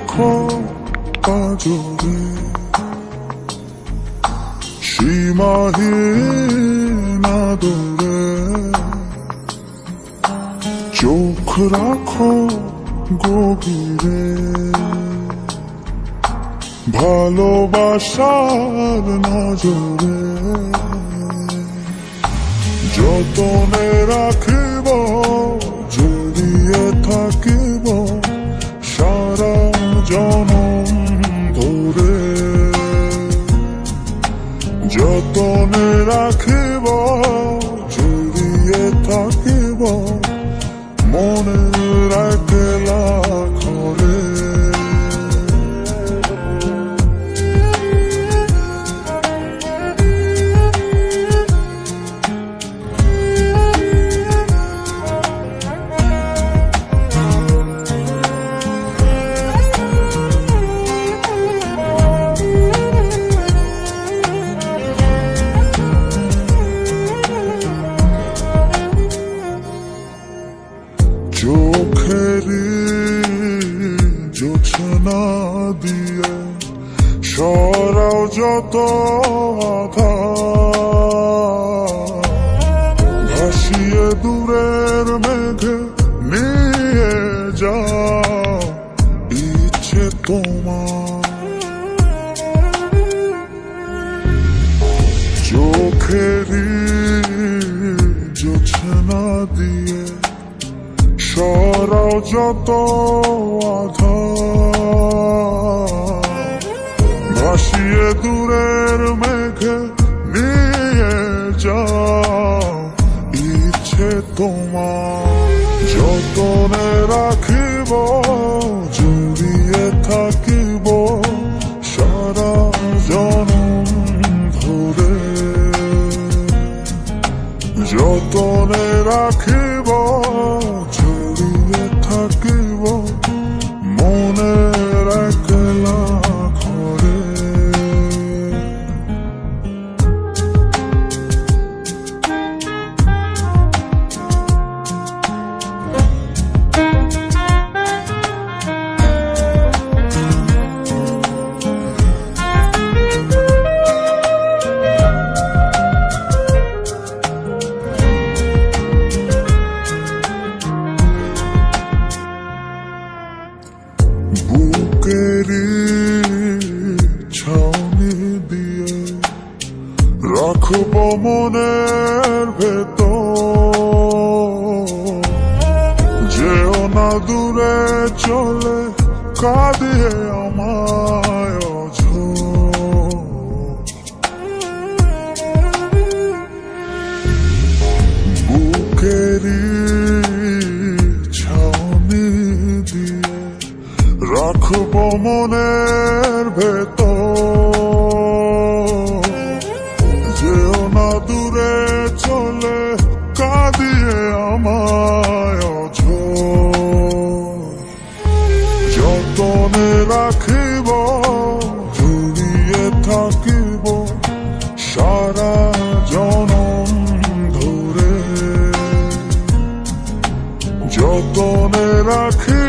রাখো পাজরে, সীমাহীন আদরে চোখ রাখো গভীরে, ভালোবাসার নজরে যতনে রাখিব, জড়িয়ে থাকিব সারা জনম ধরে, যতনে রাখিব, জড়িয়ে থাকিব মনের একলা ঘরে। চোখেরই জোছনা দিয়ে সরাও যত আধার, ভাসিয়ে দূরের মেঘে নিয়ে যাও ইচ্ছে তোমার। চোখেরই জোছনা দিয়ে সরাও যত আধার, ভাসিয়ে দূরের মেঘে নিয়ে যাও ইচ্ছে তোমার। যতনে রাখিব, জড়িয়ে থাকিব সারা জনম ধরে, যতনে রাখিব, জড়িয়ে থাকিব মনের একলা ঘরে। বুকেরই ছাউনি দিয়ে রাখব মনের ভেতর, যেও না দূরে চলে কাঁদিয়ে আমায় অঝোর। বুকেরই ছাউনি দিয়ে রাখব মনের ভেতর, যেও না দূরে চলে কাঁদিয়ে আমায় অঝোর। যতনে রাখিব, জড়িয়ে থাকিব সারা জনম ধরে, যতনে রাখিব,